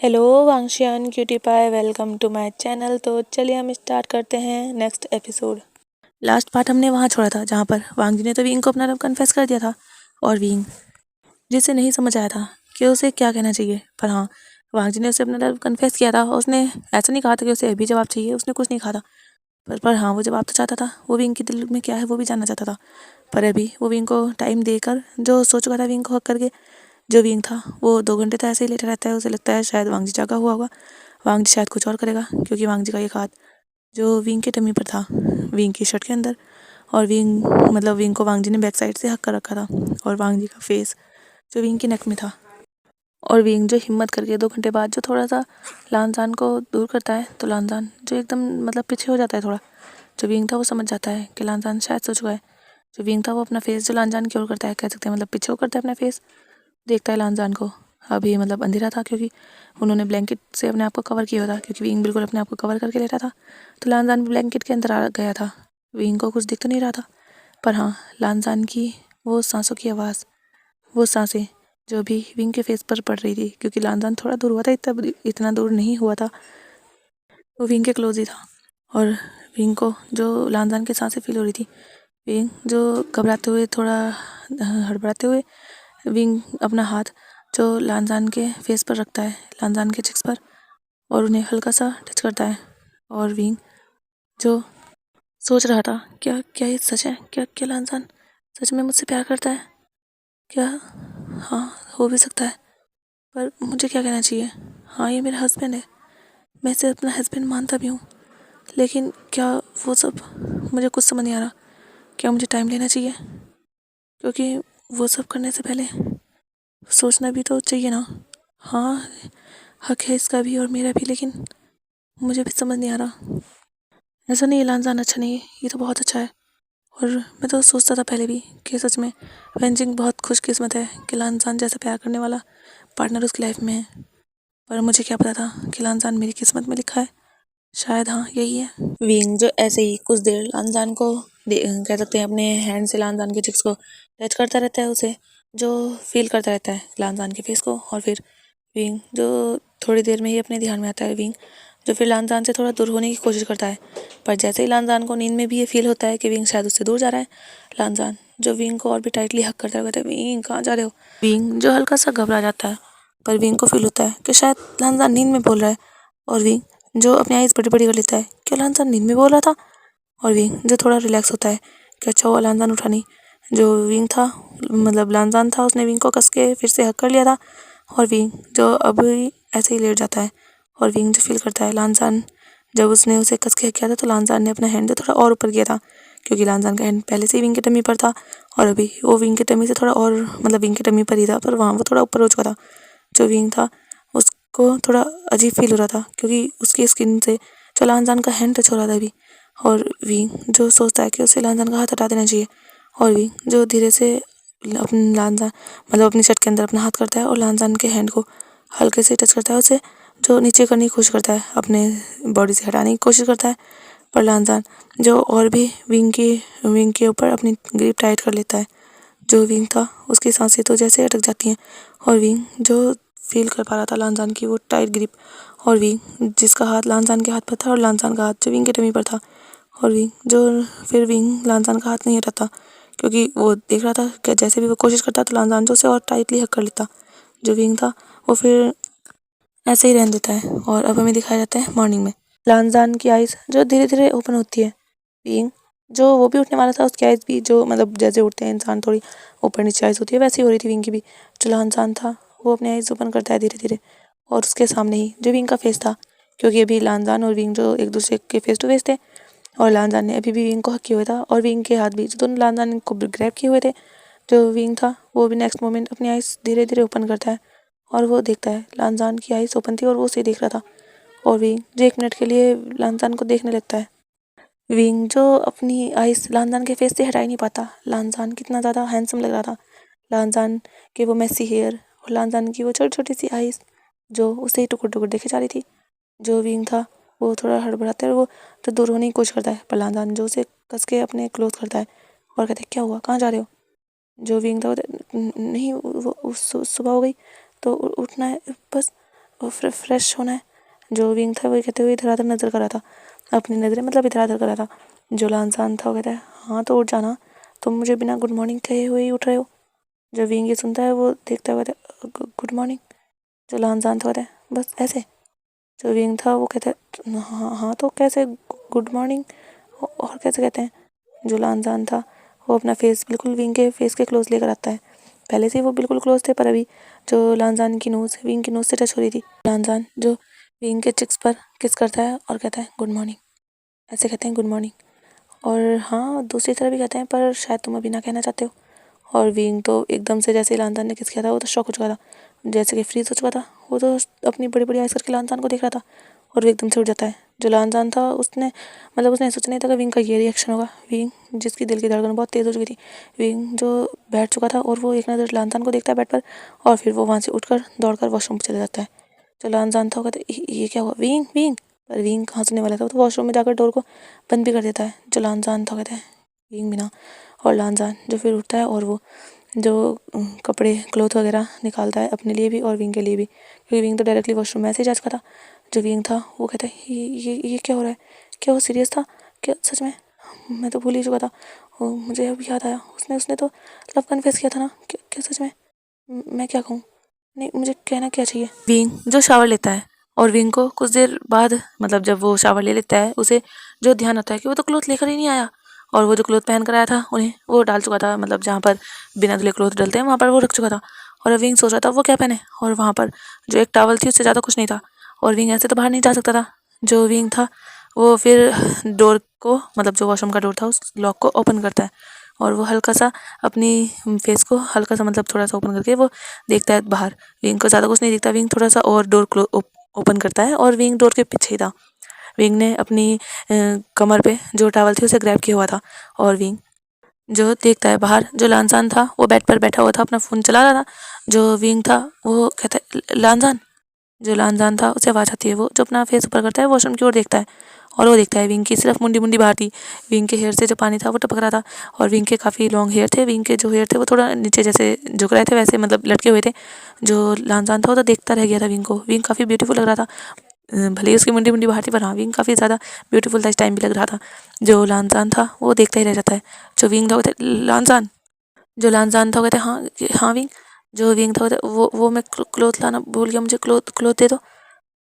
Hello वांशियान cutie pie, welcome to my channel. तो चलिए हम स्टार्ट करते हैं नेक्स्ट एपिसोड। लास्ट पार्ट हमने वहाँ छोड़ा था जहाँ पर वांग जी ने तो विंग को अपना लव कन्फेस कर दिया था और विंग जिसे नहीं समझ आया था कि उसे क्या कहना चाहिए। पर हाँ, वांग जी ने उसे अपना लव कन्फेस किया था। उसने ऐसा नहीं कहा था कि उसे अभी जवाब चाहिए, उसने कुछ नहीं कहा था। पर हाँ, वो जवाब तो चाहता था। वो विंग के दिल में क्या है वो भी जानना चाहता था। पर अभी वो विंग को टाइम देकर जो सोच चुका था विंग को हक करके, जो विंग था वो 2 घंटे तो ऐसे ही लेटा रहता है। उसे लगता है शायद वांग जी जागा हुआ होगा, वांग जी शायद कुछ और करेगा, क्योंकि वांग जी का एक हाथ जो विंग के टमी पर था, विंग की शर्ट के अंदर, और विंग को वांग जी ने बैक साइड से हक कर रखा था, और वांग जी का फेस जो विंग की नेक में था। और विंग जो हिम्मत करके 2 घंटे बाद जो थोड़ा सा लानजान को दूर करता है, तो लानजान जो एकदम पीछे हो जाता है थोड़ा। जो विंग था वो समझ जाता है कि लानजान शायद सो चुका है। जो विंग था वो अपना फेस जो लानजान की ओर करता है, कह सकते हैं पीछे करता है अपना फेस, देखता है लानजान को। अभी अंधेरा था क्योंकि उन्होंने ब्लैंकेट से अपने आप को कवर किया था, क्योंकि विंग बिल्कुल अपने आप को कवर करके लेटा था। तो लानजान भी ब्लैंकेट के अंदर आ गया था। विंग को कुछ दिख तो नहीं रहा था, पर हाँ, लानजान की वो सांसों की आवाज़, वो सांसें जो भी विंग के फेस पर पड़ रही थी, क्योंकि लानजान थोड़ा दूर हुआ था, इतना दूर नहीं हुआ था, वो विंग के क्लोज ही था। और विंग को जो लानजान की सांसें फील हो रही थी, विंग जो घबराते हुए, थोड़ा हड़बड़ाते हुए, विंग अपना हाथ जो लानजान के फेस पर रखता है, लानजान के चिक्स पर, और उन्हें हल्का सा टच करता है। और विंग जो सोच रहा था, क्या क्या ये सच है? क्या क्या लानजान सच में मुझसे प्यार करता है? क्या? हाँ, हो भी सकता है, पर मुझे क्या कहना चाहिए? हाँ, ये मेरा हस्बैंड है, मैं इसे अपना हस्बैंड मानता भी हूँ, लेकिन क्या वो सब, मुझे कुछ समझ नहीं आ रहा। क्या मुझे टाइम लेना चाहिए? क्योंकि वो सब करने से पहले सोचना भी तो चाहिए ना। हाँ, हक है इसका भी और मेरा भी, लेकिन मुझे भी समझ नहीं आ रहा। ऐसा नहीं, लानजान अच्छा नहीं है, ये तो बहुत अच्छा है। और मैं तो सोचता था पहले भी कि सच में वेंजिंग बहुत खुशकिस्मत है कि लानजान जैसा प्यार करने वाला पार्टनर उसकी लाइफ में है। पर मुझे क्या पता था कि लानजान मेरी किस्मत में लिखा है। शायद हाँ, यही है। विंग जो ऐसे ही कुछ देर लानजान को कह सकते हैं अपने हैंड से लानजान के चिक्स को टच करता रहता है, उसे जो फील करता रहता है लानजान के फेस को। और फिर विंग जो थोड़ी देर में ही अपने ध्यान में आता है, विंग जो फिर लानजान से थोड़ा दूर होने की कोशिश करता है। पर जैसे ही लानजान को नींद में भी ये फील होता है कि विंग शायद उससे दूर जा रहा है, लानजान जो विंग को और भी टाइटली हक करता है, कहता है विंग कहाँ जा रहे हो? विंग जो हल्का सा घबरा जाता है, पर विंग को फील होता है कि शायद लानजान नींद में बोल रहा है। और विंग जो अपनी आइज़ बड़ी बड़ी कर लेता है, क्या लानजान नींद में बोल रहा था? और विंग जो थोड़ा रिलैक्स होता है कि अच्छा हुआ लानजान उठा नहीं। जो विंग था, लानजान था, उसने विंग को कस के फिर से हक कर लिया था। और विंग जो अभी ऐसे ही लेट जाता है, और विंग जो फील करता है लानजान जब उसने उसे कस के हक किया था, तो लानजान ने अपना हैंड जो थोड़ा और ऊपर किया था, क्योंकि लानजान का हैंड पहले से ही विंग के टमी पर था, और अभी वो विंग के टमी से थोड़ा और विंग के टमी पर ही था, पर वहाँ वो थोड़ा ऊपर हो चुका था। जो विंग था उसको थोड़ा अजीब फील हो रहा था, क्योंकि उसकी स्किन से जो लानजान का हैंड टच हो रहा था अभी। और विंग जो सोचता है कि उसे लानजान का हाथ हटा देना चाहिए, और विंग जो धीरे से अपने लानजान अपनी शर्ट के अंदर अपना हाथ करता है, और लानजान के हैंड को हल्के से टच करता है, उसे जो नीचे करने की कोशिश करता है, अपने बॉडी से हटाने की कोशिश करता है। पर लानजान जो और भी विंग के ऊपर अपनी ग्रिप टाइट कर लेता है। जो विंग था उसकी सांसें तो जैसे अटक जाती हैं, और विंग जो फील कर पा रहा था लानजान की वो टाइट ग्रिप, और विंग जिसका हाथ लानजान के हाथ पर था, और लानजान का हाथ जो विंग के टमी पर था। और विंग जो फिर विंग लानजान का हाथ नहीं हटाता, क्योंकि वो देख रहा था कि जैसे भी वो कोशिश करता तो लानजान जो उसे और टाइटली हक कर लेता। जो विंग था वो फिर ऐसे ही रहने देता है। और अब हमें दिखाया जाता है मॉर्निंग में लानजान की आइज़ जो धीरे धीरे ओपन होती है। विंग जो वो भी उठने वाला था, उसकी आइज़ भी जो जैसे उठते हैं इंसान थोड़ी ऊपर नीचे आइज़ होती है, वैसी हो रही थी विंग की भी। जो लानजान था वो अपने आइज़ ओपन करता है धीरे धीरे, और उसके सामने ही जो विंग का फेस था, क्योंकि अभी लानजान और विंग जो एक दूसरे के फेस टू फेस थे, और लानजान ने अभी भी विंग को हक किया हुआ था, और विंग के हाथ भी जो दोनों लानजान को ग्रैब किए हुए थे। जो विंग था वो भी नेक्स्ट मोमेंट अपनी आइज़ धीरे धीरे ओपन करता है, और वो देखता है लानजान की आइज़ ओपन थी और वो उसे देख रहा था। और विंग जो 1 मिनट के लिए लानजान को देखने लगता है। विंग जो अपनी आइज़ लानजान के फेस से हटा ही नहीं पाता। लानजान कितना ज़्यादा हैंडसम लग रहा था, लानजान के वो मेसी हेयर, और लानजान की वो छोटी छोटी सी आइज़ जो उसे ही टुकुर टुकुर देखे जा रही थी। जो विंग था वो थोड़ा हड़बड़ाता है, और वो तो दूर होने की कोशिश करता है, पर लानजान जो उसे कस के अपने क्लोज करता है और कहते हैं क्या हुआ, कहाँ जा रहे हो? जो विंग था नहीं, वो सुबह हो गई तो उठना है बस। फ्रेश होना है। जो विंग था वो कहते हुए इधर उधर नजर कर रहा था, अपनी नज़रें मतलब इधर उधर कर रहा था। जो लानजान था वो कहता है हाँ तो उठ जाना, तुम मुझे बिना गुड मॉर्निंग कहे हुए ही उठ रहे हो। जो विंग ये सुनता है वो देखता हुआ कहता है गुड मॉर्निंग। जो लानजान था कहता है बस ऐसे। जो विंग था वो कहता है हाँ हाँ तो कैसे गुड मॉर्निंग और कैसे कहते हैं। जो लानजान था वो अपना फेस बिल्कुल विंग के फेस के क्लोज लेकर आता है। पहले से वो बिल्कुल क्लोज थे पर अभी जो लानजान की नोज़ विंग की नोज़ से टच हो रही थी। लानजान जो विंग के चिक्स पर किस करता है और कहता है गुड मॉर्निंग। ऐसे कहते हैं गुड मॉर्निंग। और हाँ दूसरी तरह भी कहते हैं पर शायद तुम अभी ना कहना चाहते हो। और विंग तो एकदम से जैसे लानजान ने किस किया था वो तो शॉक हो चुका था, जैसे कि फ्रीज हो चुका था। वो तो अपनी बड़ी बड़ी आइस करके लानजान को देख रहा था और वो एकदम से उठ जाता है। जो लानजान था उसने मतलब उसने सोचा नहीं था कि विंग का ये रिएक्शन होगा। विंग जिसकी दिल की धड़कन बहुत तेज़ हो चुकी थी, विंग जो बैठ चुका था और वो एक नज़र लानजान को देखता है बेड पर और फिर वो वहाँ से उठकर दौड़कर वॉशरूम पर चला जाता है। जो लानजान था वो कहता है ये क्या हुआ विंग विंग। पर विंग कहाँ सुनने वाला था, वो तो वॉशरूम में जाकर डोर को बंद भी कर देता है। जो लानजान था कहता है विंग बिना। और लानजान जो फिर उठता है और वो जो कपड़े क्लोथ वगैरह निकालता है अपने लिए भी और विंग के लिए भी, क्योंकि विंग तो डायरेक्टली वॉशरूम में ऐसे ही जा चुका था। जो विंग था वो कहता है ये क्या हो रहा है, क्या वो सीरियस था क्या सच में, मैं तो भूल ही चुका था। वो मुझे अब याद आया उसने उसने तो लव कन्फेस किया था ना, क्या क्या सच में, मैं क्या कहूँ, नहीं मुझे कहना क्या चाहिए। विंग जो शावर लेता है और विंग को कुछ देर बाद मतलब जब वो शावर ले लेता है उसे जो ध्यान आता है कि वो तो क्लोथ लेकर ही नहीं आया और वो जो क्लोथ पहन कर आया था उन्हें वो डाल चुका था, मतलब जहाँ पर बिना धुले क्लोथ डलते हैं वहाँ पर वो रख चुका था। और विंग सोच रहा था वो क्या पहने और वहाँ पर जो एक टॉवल थी उससे ज़्यादा कुछ नहीं था और विंग ऐसे तो बाहर नहीं जा सकता था। जो विंग था वो फिर डोर को मतलब जो वॉशरूम का डोर था उस लॉक को ओपन करता है और वो हल्का सा अपनी फेस को हल्का सा मतलब थोड़ा सा ओपन करके वो देखता है बाहर। विंग को ज़्यादा कुछ नहीं दिखता, विंग थोड़ा सा और डोर ओपन करता है और विंग डोर के पीछे ही था। विंग ने अपनी कमर पे जो टॉवल थी उसे ग्रैब किया हुआ था और विंग जो देखता है बाहर जो लानजान था वो बेड पर बैठा हुआ था अपना फ़ोन चला रहा था। जो विंग था वो कहता है लानजान। जो लानजान था उसे आवाज़ आती है, वो जो अपना फेस ऊपर करता है वॉशरूम की ओर देखता है और वो देखता है विंग की सिर्फ मुंडी मुंडी बाहर थी। विंग के हेयर से जो पानी था वो टपक रहा था और विंग के काफ़ी लॉन्ग हेयर थे, विंग के जो हेयर थे वो थोड़ा नीचे जैसे झुक रहे थे वैसे मतलब लटके हुए थे। जो लानजान था वो तो देखता रह गया था विंग को, विंग काफ़ी ब्यूटीफुल लग रहा था। भले ही उसकी मुंडी मुंडी बाहर थी पर हाँ विंग काफ़ी ज़्यादा ब्यूटीफुल था, इस टाइम भी लग रहा था। जो लानजान था वो देखता ही रह जाता है। जो विंग था वो कहता है लानजान। जो लानजान था वो कहता है हाँ विंग। जो विंग था वो मैं क्लोथ लाना भूल गया, मुझे क्लोथ क्लोथ दे दो।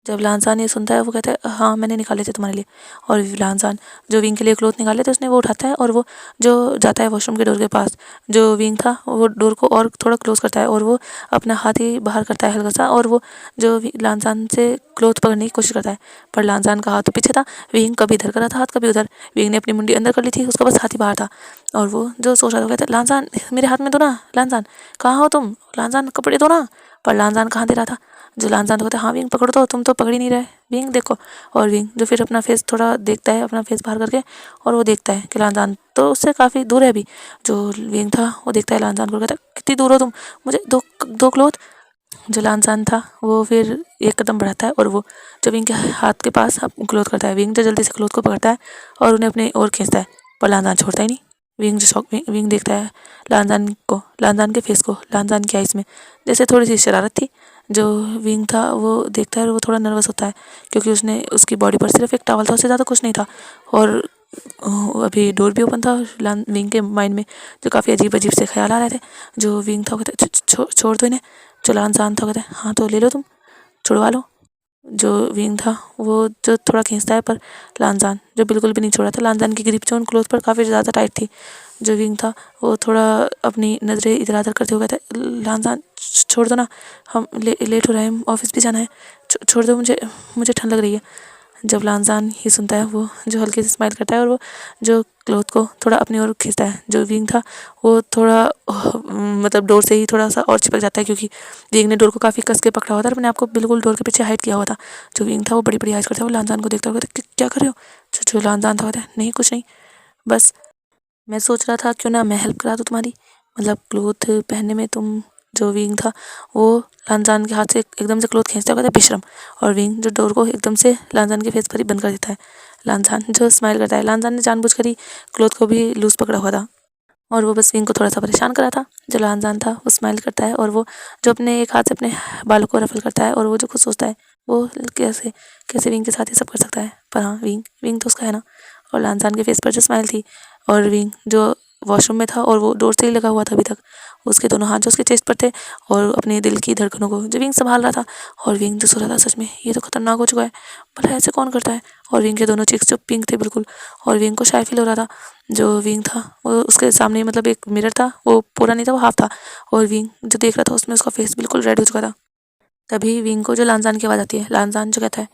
जब लानजान ये सुनता है वो कहता है हाँ मैंने निकाले थे तुम्हारे लिए। और लानजान जो विंग के लिए क्लोथ निकाले थे उसने वो उठाता है और वो जो जाता है वॉशरूम के डोर के पास। जो विंग था वो डोर को और थोड़ा क्लोज करता है और वो अपना हाथ ही बाहर करता है हल्का सा और वो जो लानजान से क्लोथ पकड़ने की कोशिश करता है पर लानजान का हाथ तो पीछे था। विंग कभी इधर कर रहा था हाथ कभी उधर, विंग ने अपनी मुंडी अंदर कर ली थी, उसका बस हाथ ही बाहर था। और वो जो सोच रहा था कहता है लानजान मेरे हाथ में दो ना, लानजान कहाँ हो तुम, लानजान कपड़े दो ना। पर लानजान कहाँ दे रहा था। जो लानजान तो कहता है हाँ विंग पकड़ दो, तुम तो पकड़ ही नहीं रहे विंग देखो। और विंग जो फिर अपना फेस थोड़ा देखता है अपना फेस बाहर करके और वो देखता है कि लानजान तो उससे काफ़ी दूर है अभी। जो विंग था वो देखता है लानजान को, कहता है कितनी दूर हो तुम, मुझे दो दो क्लोथ। जो लानजान था वो फिर एक कदम बढ़ाता है और वो जो विंग के हाथ के पास क्लोथ करता है। विंग जो जल्दी से क्लोथ को पकड़ता है और उन्हें अपने ओर खींचता है पर लानजान छोड़ता ही नहीं। विंग जो शौक विंग देखता है लानजान को, लानजान के फेस को, लानजान की आइस में जैसे थोड़ी सी शरारत थी। जो विंग था वो देखता है और वो थोड़ा नर्वस होता है क्योंकि उसने उसकी बॉडी पर सिर्फ एक टॉवल था, उससे ज़्यादा कुछ नहीं था। और अभी डोर भी ओपन था और विंग के माइंड में जो काफ़ी अजीब अजीब से ख्याल आ रहे थे। जो विंग था वो कहता छोड़ दो इन्हें। जो लानजान था कहता है हाँ तो ले लो तुम, छुड़वा लो। जो विंग था वो जो थोड़ा खींचता है पर लानजान जो बिल्कुल भी नहीं छोड़ा था। लानजान की ग्रिप जो उन क्लोथ पर काफ़ी ज़्यादा टाइट थी। जो विंग था वो थोड़ा अपनी नज़रें इधर उधर करते हुए कहता है लानजान छोड़ दो ना, हम लेट हो रहा है, ऑफिस भी जाना है, छोड़ दो मुझे, मुझे ठंड लग रही है। जब लानजान ये सुनता है वो जो हल्के से स्माइल करता है और वो जो क्लोथ को थोड़ा अपनी ओर खींचता है। जो विंग था वो थोड़ा मतलब डोर से ही थोड़ा सा और चिपक जाता है क्योंकि विंग ने डोर को काफ़ी कस के पकड़ा हुआ था और अपने आप को बिल्कुल डोर के पीछे हाइड किया हुआ था। जो विंग था वो बड़ी बड़ी आइज करता है, वो लानजान को देखता हुआ कहता है क्या कर रहे हो। जो लानजान था कहता है नहीं कुछ नहीं, बस मैं सोच रहा था क्यों ना मैं हेल्प करा दूँ तुम्हारी, मतलब क्लोथ पहनने में तुम। जो विंग था वो लानजान के हाथ से एकदम से क्लोथ खींचता है, कहता है बेशरम। और विंग जो डोर को एकदम से लानजान के फेस पर ही बंद कर देता है। लानजान जो स्माइल करता है, लानजान ने जानबूझकर ही क्लोथ को भी लूज पकड़ा हुआ था और वो बस विंग को थोड़ा सा परेशान कर रहा था। जो लानजान था वो स्माइल करता है और वो जो अपने एक हाथ से अपने बालों को रफल करता है और वो जो खुद सोचता है वो कैसे कैसे विंग के साथ ये सब कर सकता है। पर हाँ, विंग विंग तो उसका है ना। और लानजान के फेस पर जो स्माइल थी, और विंग जो वॉशरूम में था और वो डोर से ही लगा हुआ था अभी तक, उसके दोनों हाथ जो उसके चेस्ट पर थे, और अपने दिल की धड़कनों को जो विंग संभाल रहा था। और विंग जो सोच रहा था, सच में ये तो खतरनाक हो चुका है, भला ऐसे कौन करता है। और विंग के दोनों चीक्स जो पिंक थे बिल्कुल, और विंग को शाय फील हो रहा था। जो विंग था वो उसके सामने मतलब एक मिरर था, वो पूरा नहीं था, वो हाफ था, और विंग जो देख रहा था उसमें उसका फेस बिल्कुल रेड हो चुका था। तभी विंग को जो लानजान की आवाज़ आती है। लानजान जो कहता है,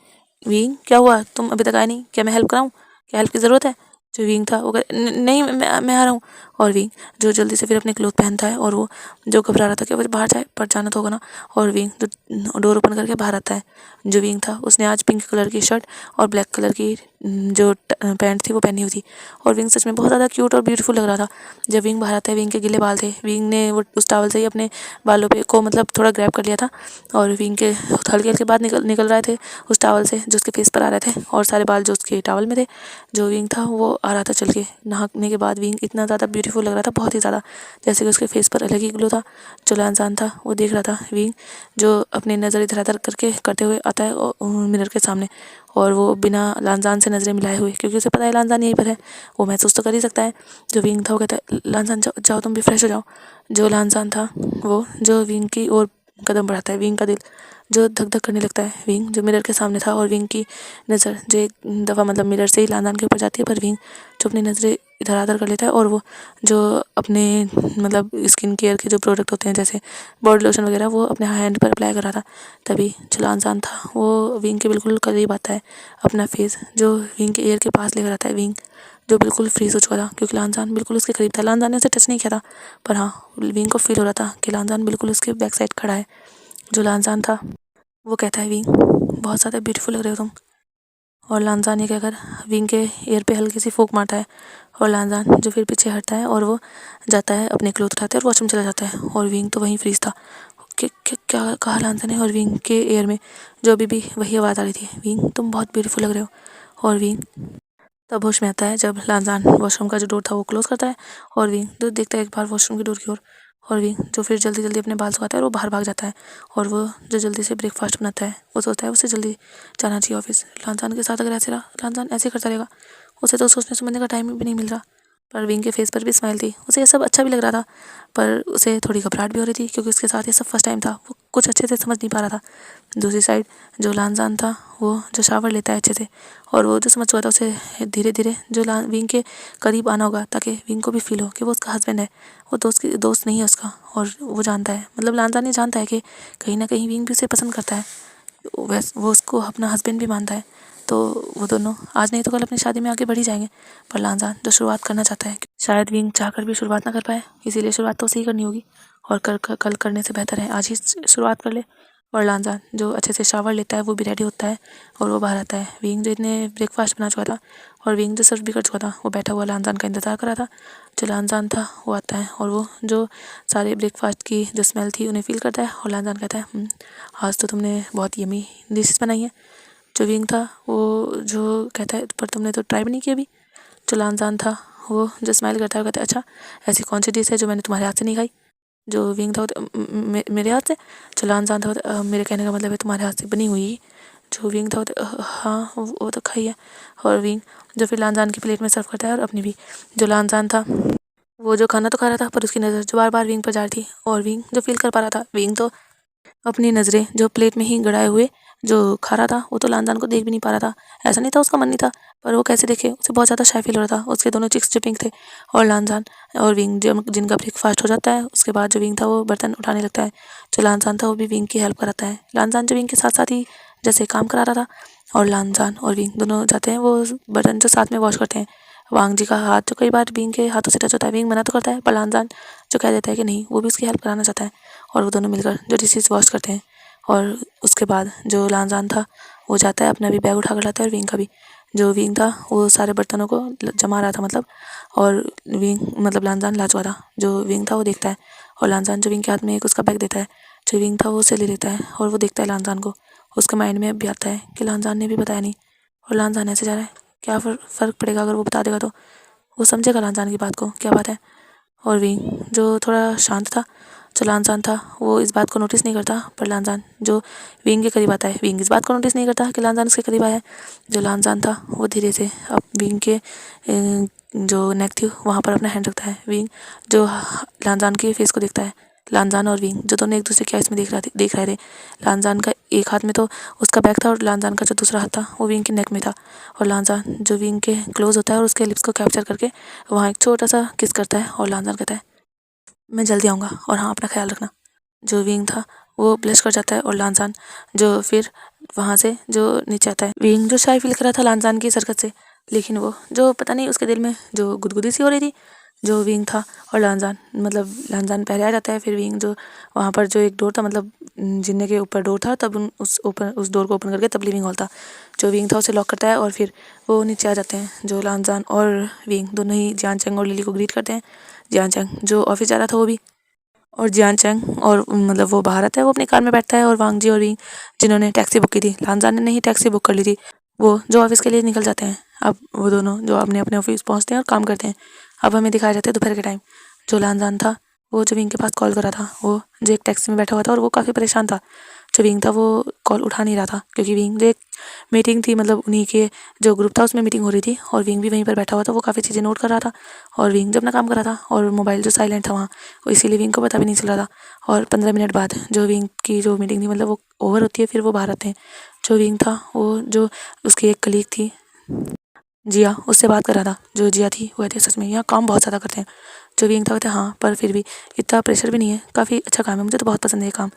विंग क्या हुआ, तुम अभी तक आए नहीं, क्या मैं हेल्प कराऊँ, क्या हेल्प की ज़रूरत है। जो विंग था वो नहीं, मैं आ रहा हूँ। और विंग जो जल्दी से फिर अपने क्लोथ पहनता है, और वो जो घबरा रहा था कि वो बाहर जाए, पर जाना तो होगा ना। और विंग जो डोर ओपन करके बाहर आता है। जो विंग था उसने आज पिंक कलर की शर्ट और ब्लैक कलर की जो पैंट थी वो पहनी हुई थी, और विंग सच में बहुत ज़्यादा क्यूट और ब्यूटीफुल लग रहा था। जब विंग बाहर आता है, विंग के गीले बाल थे, विंग ने वो उस टॉवल से ही अपने बालों पे को मतलब थोड़ा ग्रैब कर लिया था, और विंग के हल्के हल्के बाल निकल रहे थे उस टॉवल से जो उसके फेस पर आ रहे थे, और सारे बाल जो उसके टॉवल में थे। जो विंग था वो आ रहा था चल के, नहाने के बाद विंग इतना ज़्यादा ब्यूटीफुल लग रहा था, बहुत ही ज़्यादा, जैसे कि उसके फेस पर अलग ही ग्लो था। जो लानजान था वो देख रहा था विंग जो अपनी नज़र इधर उधर करके करते हुए आता है मिरर के सामने, और वो बिना लानजान से नज़रें मिलाए हुए, क्योंकि उसे पता है लानजान यहीं पर है, वो महसूस तो कर ही सकता है। जो विंग था वो कहता है, लानजान जाओ जाओ, तुम भी फ्रेश हो जाओ। जो लानजान था वो जो विंग की ओर कदम बढ़ाता है, विंग का दिल जो धक धक करने लगता है। विंग जो मिरर के सामने था, और विंग की नज़र जो एक दफ़ा मतलब मिरर से ही लानजान के ऊपर जाती है, पर विंग जो अपनी नज़रें इधर उधर कर लेता है, और वो जो अपने मतलब स्किन केयर के जो प्रोडक्ट होते हैं जैसे बॉडी लोशन वगैरह, वो अपने हैंड पर अप्लाई कर रहा था। तभी जो लानजान था वो विंग के बिल्कुल करीब आता है, अपना फेस जो विंग के ईयर के पास लेकर आता है। विंग जो बिल्कुल फ्रीज हो चुका था, क्योंकि लानजान बिल्कुल उसके करीब था। लानजान ने उसे टच नहीं किया था, पर हाँ, विंग को फील हो रहा था कि लानजान बिल्कुल उसके बैक साइड खड़ा है। जो लानजान था वो कहता है, विंग बहुत ज़्यादा ब्यूटीफुल लग रहे हो तुम। और लानजान ये कहकर विंग के ईयर पे हल्की सी फूंक मारता है, और लानजान जो फिर पीछे हटता है, और वो जाता है अपने क्लोथ उठाते है और वॉशरूम चला जाता है। और विंग तो वहीं फ्रीज था। क्या कहा लानजान ने, और विंग के ईयर में जो अभी भी वही आवाज़ आ रही थी, विंग तुम बहुत ब्यूटीफुल लग रहे हो। और विंग तब होश में आता है जब लानजान वॉशरूम का जो डोर था वो क्लोज करता है, और विंग जो देखता है एक बार वॉशरूम की डोर की ओर, और विंग जो फिर जल्दी जल्दी अपने बाल सुखाता है और वो बाहर भाग जाता है। और वो जो जल्दी से ब्रेकफास्ट बनाता है, वो सोचता है उसे जल्दी जाना चाहिए ऑफिस। लानजान के साथ अगर ऐसे रहा, लानजान ऐसे करता रहेगा, उसे तो सोचने समझने का टाइम भी नहीं मिल रहा। पर विंग के फेस पर भी स्माइल थी, उसे ये सब अच्छा भी लग रहा था, पर उसे थोड़ी घबराहट भी हो रही थी, क्योंकि उसके साथ ये सब फर्स्ट टाइम था, वो कुछ अच्छे से समझ नहीं पा रहा था। दूसरी साइड जो लानजान था वो जो शावर लेता है अच्छे से, और वो जो समझ चुका था, उसे धीरे धीरे जो विंग के करीब आना होगा, ताकि विंग को भी फील हो कि वो उसका हस्बैंड है, वो दोस्त नहीं है उसका। और वो जानता है, मतलब लानजान ये जानता है कि कहीं ना कहीं विंग भी उसे पसंद करता है, वो उसको अपना हस्बैंड भी मानता है। तो वो दोनों आज नहीं तो कल अपनी शादी में आगे बढ़ ही जाएंगे। पर लानजान जो शुरुआत करना चाहता है, शायद विंग चाहकर भी शुरुआत ना कर पाए, इसीलिए शुरुआत तो उसे ही करनी होगी, और कल करने से बेहतर है आज ही शुरुआत कर ले। और लानजान जो अच्छे से शावर लेता है, वो भी रेडी होता है, और वो बाहर आता है। विंग जो इतने ब्रेकफास्ट बना चुका था, और विंग जो सर्व भी कर चुका था, वो बैठा हुआ लानजान का इंतज़ार कर रहा था। जो लानजान था वो आता है, और वो जो सारे ब्रेकफास्ट की जो स्मेल थी उन्हें फील करता है, और लानजान कहता है, आज तो तुमने बहुत यमी डिशेस बनाई है। जो विंग था वो जो कहता है, पर तुमने तो ट्राई भी नहीं किया अभी। जो लानजान था वो जो स्माइल करता है, वो कहता है, अच्छा ऐसी कौन सी डिश है जो मैंने तुम्हारे हाथ से नहीं खाई। जो विंग था मेरे हाथ से। जो लानजान था मेरे कहने का मतलब है तुम्हारे हाथ से बनी हुई। जो विंग था हाँ वो तो खाई है। और विंग जो फिर लानजान की प्लेट में सर्व करता है, और अपनी भी। जो लानजान था वो जो खाना तो खा रहा था, पर उसकी नज़र जो बार बार विंग पर जा रही थी, और विंग जो फील कर पा रहा था, विंग तो अपनी नज़रें जो प्लेट में ही गड़ाए हुए जो खा रहा था, वो तो लानजान को देख भी नहीं पा रहा था। ऐसा नहीं था उसका मन नहीं था, पर वो कैसे देखे, उसे बहुत ज़्यादा शाय फील हो रहा था। उसके दोनों चिक्स जो पिंक थे, और लानजान और विंग जो जिनका ब्रेकफास्ट हो जाता है, उसके बाद जो विंग था वो बर्तन उठाने लगता है। जो लानजान था वो भी विंग की हेल्प कराता है। लानजान जो विंग के साथ साथ ही जैसे काम करा रहा था, और लानजान और विंग दोनों जाते हैं वो बर्तन जो साथ में वॉश करते हैं। वांग जी का हाथ जो कई बार विंग के हाथों से टच होता है, विंग मना तो करता है, पर लानजान जो कह देता है कि नहीं, वो भी उसकी हेल्प कराना चाहता है, और वो दोनों मिलकर जो डिशेस वॉश करते हैं। और उसके बाद जो लानजान था वो जाता है, अपना भी बैग उठा कर लाता है, और विंग का भी। जो विंग था वो सारे बर्तनों को जमा रहा था मतलब, और विंग मतलब लानजान ला चुका था। जो विंग था वो देखता है, और लानजान जो विंग के हाथ में एक उसका बैग देता है। जो विंग था वो उसे ले लेता है, और वो देखता है लानजान को। उसके माइंड में भी आता है कि लानजान ने भी बताया नहीं, और लानजान ऐसे जा रहा है, क्या फ़र्क पड़ेगा अगर वो बता देगा, तो वो समझेगा लानजान की बात को, क्या बात है। और विंग जो थोड़ा शांत था, जो लानजान था वो इस बात को नोटिस नहीं करता, पर लानजान जो विंग के करीब आता है, विंग इस बात को नोटिस नहीं करता कि लानजान उसके करीब आया है। जो लानजान था वो धीरे से अब विंग के जो नेक थी वहाँ पर अपना हैंड रखता है। विंग जो लानजान के फेस को देखता है। लानजान और विंग जो दोनों एक दूसरे के आइस में देख रहे थे। लानजान का एक हाथ में तो उसका बैग था और लानजान का जो दूसरा हाथ था वो विंग के नेक में था। और लानजान जो विंग के क्लोज होता है और उसके लिप्स को कैप्चर करके वहाँ एक छोटा सा किस करता है और लानजान कहता है मैं जल्दी आऊँगा और हाँ अपना ख्याल रखना। जो विंग था वो ब्लश कर जाता है और लानजान जो फिर वहाँ से जो नीचे आता है। विंग जो शाय फील कर रहा था लानजान की हरकत से, लेकिन वो जो पता नहीं उसके दिल में जो गुदगुदी सी हो रही थी। जो विंग था और लानजान मतलब लानजान पहले आ जाता है, फिर विंग जो वहाँ पर जो एक डोर था मतलब जिन्ने के ऊपर डोर था तब उस डोर को ओपन करके तब लिविंग हॉल था। जो विंग था उसे लॉक करता है और फिर वो नीचे आ जाते हैं। जो लानजान और विंग दोनों ही जियान चैंग और लिली को ग्रीट करते हैं। जियान चैंग जो ऑफिस जा रहा था वो भी, और जियान चैंग और मतलब वो बाहर आता है, वो अपनी कार में बैठता है और वांग जी और विंग जिन्होंने टैक्सी बुक की थी, लानजान ने नहीं टैक्सी बुक कर ली थी, वो जो ऑफिस के लिए निकल जाते हैं। अब वो दोनों जो अपने अपने ऑफिस पहुंचते हैं और काम करते हैं। अब हमें दिखाया जाता है दोपहर के टाइम। जो लानजान था वो जो विंग के पास कॉल कर रहा था, वो जो एक टैक्सी में बैठा हुआ था और वो काफ़ी परेशान था। जो विंग था वो कॉल उठा नहीं रहा था क्योंकि विंग जो एक मीटिंग थी मतलब उन्हीं के जो ग्रुप था उसमें मीटिंग हो रही थी और विंग भी वहीं पर बैठा हुआ था। वो काफ़ी चीज़ें नोट कर रहा था और विंग जो अपना काम कर रहा था और मोबाइल जो साइलेंट था वहाँ, इसीलिए विंग को पता भी नहीं चल रहा था। और 15 मिनट बाद जो विंग की जो मीटिंग थी मतलब वो ओवर होती है, फिर वो बाहर आते हैं। जो विंग था वो जो उसकी एक कलीग थी जिया, उससे बात कर रहा था। जो जिया थी वो कहती है सच में यहाँ काम बहुत ज़्यादा करते हैं। जो विंग था कहते हैं हाँ पर फिर भी इतना प्रेशर भी नहीं है, काफ़ी अच्छा काम है, मुझे तो बहुत पसंद है ये काम।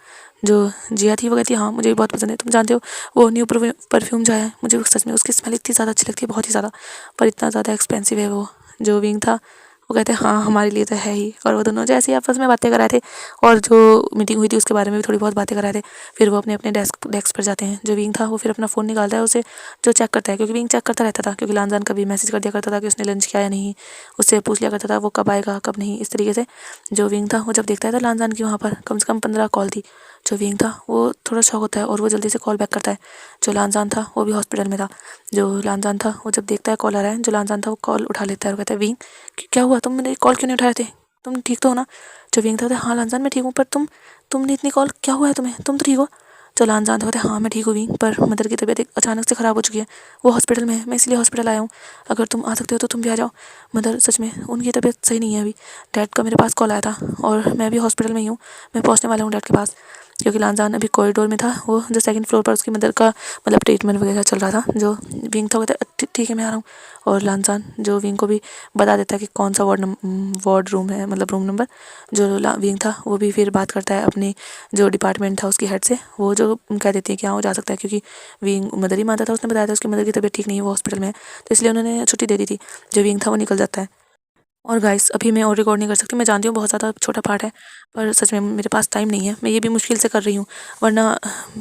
जो जिया थी वो कहती है हाँ मुझे भी बहुत पसंद है, तुम जानते हो वो न्यू परफ्यूम जो है मुझे सच में उसकी स्मेल इतनी ज़्यादा अच्छी लगती है, बहुत ही ज़्यादा, पर इतना ज़्यादा एक्सपेंसिव है वो। जो विंग था वो कहते हैं हाँ हमारे लिए तो है ही। और वो दोनों जैसे ही आपस में बातें कर रहे थे और जो मीटिंग हुई थी उसके बारे में भी थोड़ी बहुत बातें कर रहे थे, फिर वो अपने अपने डेस्क पर जाते हैं। जो विंग था वो फिर अपना फ़ोन निकालता है, उसे जो चेक करता है क्योंकि विंग चेक करता रहता था क्योंकि लानजान कभी मैसेज कर दिया करता था कि उसने लंच किया या नहीं, उससे पूछ लिया करता था वो कब आएगा कब नहीं, इस तरीके से। जो विंग था वो जब देखता है तो लानजान की वहाँ पर कम से कम 15 कॉल थी। जो विंग था वो थोड़ा शॉक होता है और वो जल्दी से कॉल बैक करता है। जो लानजान था वो भी हॉस्पिटल में था। जो लानजान था वो जब देखता है कॉल आ रहा है, जो लानजान था वो कॉल उठा लेता है और कहता है विंग क्या हुआ, तुम मेरे कॉल क्यों नहीं उठाए थे, तुम ठीक तो हो ना। जो विंग था हाँ लानजान मैं ठीक हूँ, पर तुमने इतनी कॉल क्या हुआ है तुम्हें, तुम तो ठीक हो। जो लानजान था हाँ मैं ठीक हूँ विंग, पर मदर की तबीयत अचानक से ख़राब हो चुकी है, वो हॉस्पिटल में है, मैं इसलिए हॉस्पिटल आया हूँ, अगर तुम आ सकते हो तो तुम भी आ जाओ। मदर सच में उनकी तबीयत सही नहीं है अभी, डैड का मेरे पास कॉल आया था और मैं अभी हॉस्पिटल में ही हूँ, मैं पहुँचने वाला हूँ डैड के पास। क्योंकि लानजान अभी कॉरिडोर में था, वो जो सेकंड फ्लोर पर उसकी मदर का मतलब ट्रीटमेंट वगैरह चल रहा था। जो विंग था वो कहता ठीक है मैं आ रहा हूँ। और लानजान जो विंग को भी बता देता है कि कौन सा वार्ड रूम है मतलब रूम नंबर। जो विंग था वो भी फिर बात करता है अपने जो डिपार्टमेंट था उसकी हेड से, वो जो कह देती है कि हाँ वो जा सकता है क्योंकि विंग मदर ही मानता था, उसने बताया था उसकी मदर की तबीयत ठीक नहीं है, वो हॉस्पिटल में है, तो इसलिए उन्होंने छुट्टी दे दी थी। जो विंग था वो निकल जाता है। और गाइस अभी मैं और रिकॉर्ड नहीं कर सकती, मैं जानती हूँ बहुत ज़्यादा छोटा पार्ट है, पर सच में मेरे पास टाइम नहीं है, मैं ये भी मुश्किल से कर रही हूँ, वरना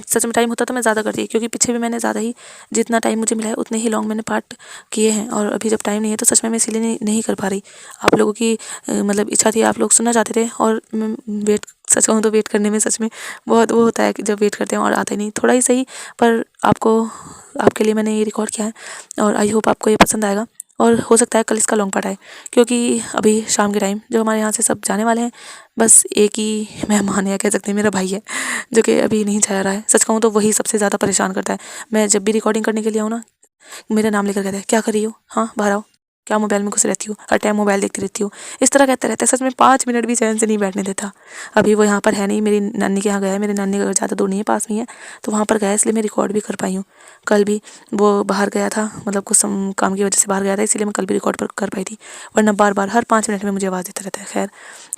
सच में टाइम होता तो मैं ज़्यादा करती, क्योंकि पीछे भी मैंने ज़्यादा ही जितना टाइम मुझे मिला है उतने ही लॉन्ग मैंने पार्ट किए हैं, और अभी जब टाइम नहीं है तो सच में मैं इसीलिए नहीं कर पा रही। आप लोगों की मतलब इच्छा थी, आप लोग सुनना चाहते थे, और मैं वेट सच कहूँ तो वेट करने में सच में बहुत वो होता है कि जब वेट करते हैं और आता ही नहीं, थोड़ा ही सही, पर आपको आपके लिए मैंने ये रिकॉर्ड किया है और आई होप आपको ये पसंद आएगा। और हो सकता है कल इसका लॉन्ग पार्ट आए, क्योंकि अभी शाम के टाइम जो हमारे यहाँ से सब जाने वाले हैं, बस एक ही मेहमान है, कह सकते हैं मेरा भाई है, जो कि अभी नहीं जा रहा है। सच कहूँ तो वही सबसे ज़्यादा परेशान करता है। मैं जब भी रिकॉर्डिंग करने के लिए आऊँ ना, मेरा नाम लेकर कहता है क्या कर रही हो, हाँ बाहर आओ, क्या मोबाइल में घुस रहती हो, हर टाइम मोबाइल देखती रहती हो, इस तरह कहता रहता है। सच में 5 मिनट भी चैन से नहीं बैठने देता। अभी वो यहाँ पर है नहीं, मेरी नानी के यहाँ गया है, मेरी नानी का घर ज़्यादा दूर नहीं है, पास में ही है, तो वहाँ पर गया, इसलिए मैं रिकॉर्ड भी कर पाई हूँ। कल भी वो बाहर गया था, मतलब कुछ काम की वजह से बाहर गया था, इसलिए मैं कल भी रिकॉर्ड कर पाई थी, वरना बार बार हर 5 मिनट में मुझे आवाज़ देता रहता है। खैर,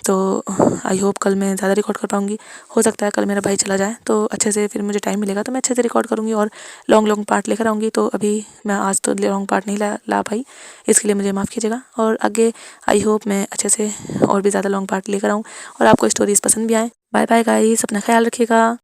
तो आई होप कल मैं ज़्यादा रिकॉर्ड कर पाऊँगी। हो सकता है कल मेरा भाई चला जाए तो अच्छे से फिर मुझे टाइम मिलेगा तो मैं अच्छे से रिकॉर्ड करूँगी और लॉन्ग पार्ट लेकर आऊँगी। तो अभी मैं आज तो लॉन्ग पार्ट नहीं ला पाई, इसके लिए मुझे माफ़ कीजिएगा, और आगे आई होप मैं अच्छे से और भी ज़्यादा लॉन्ग पार्ट लेकर आऊँ और आपको स्टोरीज़ पसंद भी आए। बाय बाय गाइस, अपना ख्याल रखिएगा।